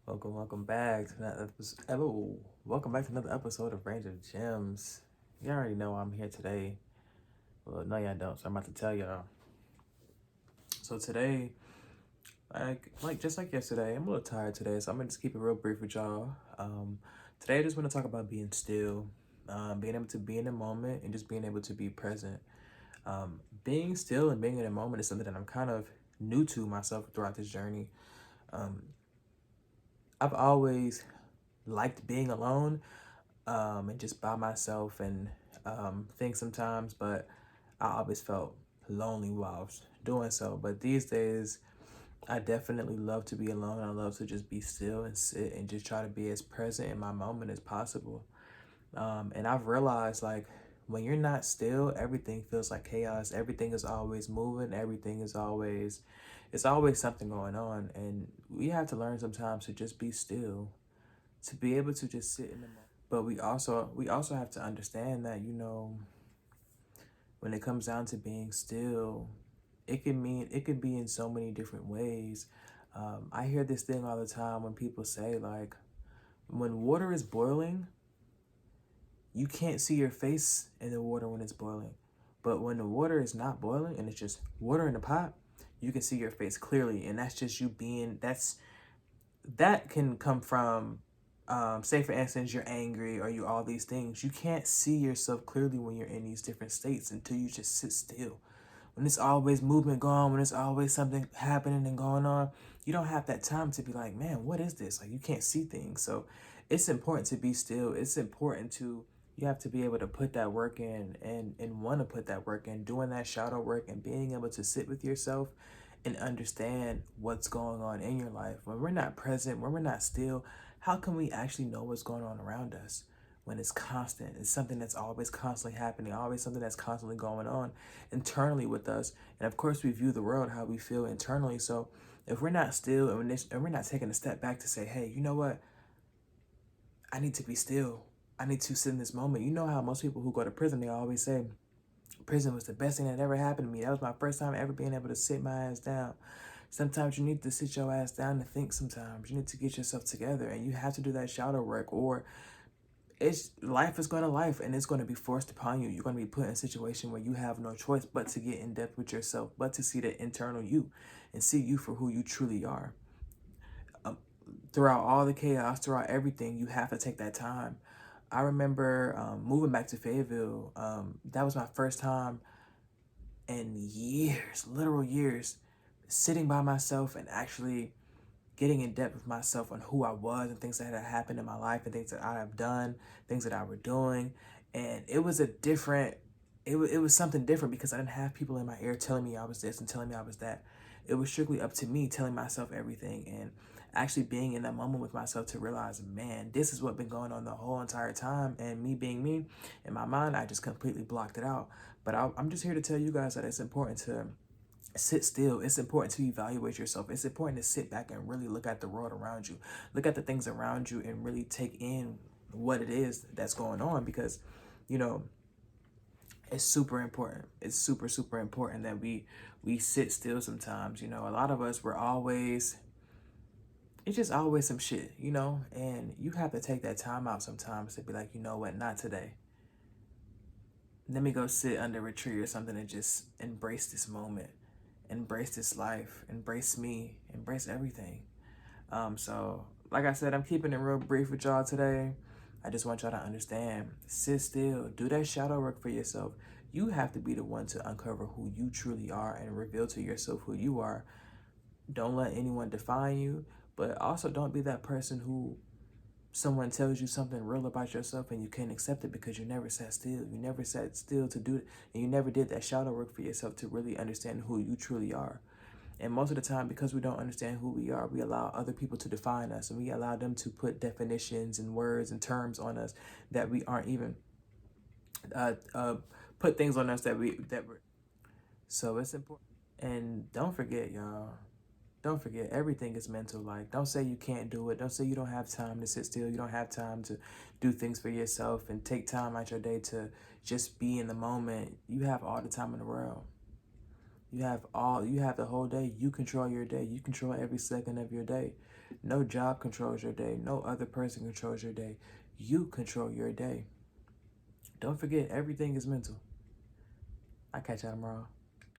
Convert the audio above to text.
Welcome back to another episode. Welcome back to another episode of Range of Gems. You already know I'm here today. Well, no, y'all don't. So I'm about to tell y'all. So today, like just like yesterday, I'm a little tired today. So I'm gonna just keep it real brief with y'all. Today I just want to talk about being still, being able to be in the moment and just being able to be present. Being still and being in the moment is something that I'm kind of new to myself throughout this journey. Um, I've always liked being alone and just by myself and things sometimes, but I always felt lonely while I was doing so. But these days, I definitely love to be alone. I love to just be still and sit and just try to be as present in my moment as possible. And I've realized like when you're not still, everything feels like chaos. Everything is always moving. It's always something going on. And we have to learn sometimes to just be still, to be able to just sit in the moment. But we also have to understand that, when it comes down to being still, it can be in so many different ways. I hear this thing all the time when people say like, when water is boiling, you can't see your face in the water when it's boiling. But when the water is not boiling and it's just water in the pot, you can see your face clearly. And that's just you being, that can come from, say for instance, you're angry or you all these things. You can't see yourself clearly when you're in these different states until you just sit still. When it's always movement going on, when it's always something happening and going on, you don't have that time to be like, man, what is this? Like, you can't see things. So it's important to be still. It's important to, you have to be able to put that work in and want to put that work in, doing that shadow work and being able to sit with yourself and understand what's going on in your life. When we're not present, when we're not still, how can we actually know what's going on around us? When it's constant, it's something that's always constantly happening, always something that's constantly going on internally with us. And of course, we view the world how we feel internally. So if we're not still and we're not taking a step back to say, hey, you know what? I need to be still. I need to sit in this moment. You know how most people who go to prison, they always say, prison was the best thing that ever happened to me. That was my first time ever being able to sit my ass down. Sometimes you need to sit your ass down to think sometimes. You need to get yourself together and you have to do that shadow work, or it's life is going to life and it's going to be forced upon you. You're going to be put in a situation where you have no choice but to get in depth with yourself, but to see the internal you and see you for who you truly are. Um, Throughout all the chaos, throughout everything, you have to take that time. I remember moving back to Fayetteville. That was my first time in years, literal years, sitting by myself and actually getting in depth with myself on who I was and things that had happened in my life and things that I have done, things that I were doing. And it was a different, it was something different because I didn't have people in my ear telling me I was this and telling me I was that. It was strictly up to me telling myself everything and actually being in that moment with myself to realize, man, this is what been going on the whole entire time. And me being me, in my mind, I just completely blocked it out. But I'm just here to tell you guys that it's important to sit still. It's important to evaluate yourself. It's important to sit back and really look at the world around you, look at the things around you, and really take in what it is that's going on, because you know it's super important. It's super important that we sit still sometimes. A lot of us, we're always, it's just always some shit, and you have to take that time out sometimes to be like, you know what, not today. Let me go sit under a tree or something and just embrace this moment, embrace this life, embrace me, embrace everything. So like I said, I'm keeping it real brief with y'all today. I just want y'all to understand, sit still, do that shadow work for yourself. You have to be the one to uncover who you truly are and reveal to yourself who you are. Don't let anyone define you, but also don't be that person who someone tells you something real about yourself and you can't accept it because you never sat still. You never sat still to do it, and you never did that shadow work for yourself to really understand who you truly are. And most of the time, because we don't understand who we are, we allow other people to define us, and we allow them to put definitions and words and terms on us that we aren't even uh, uh, put things on us that we're. So it's important. And don't forget, y'all. Don't forget, everything is mental. Like, don't say you can't do it. Don't say you don't have time to sit still. You don't have time to do things for yourself and take time out your day to just be in the moment. You have all the time in the world. You have the whole day. You control your day. You control every second of your day. No job controls your day. No other person controls your day. You control your day. Don't forget, everything is mental. I catch y'all tomorrow.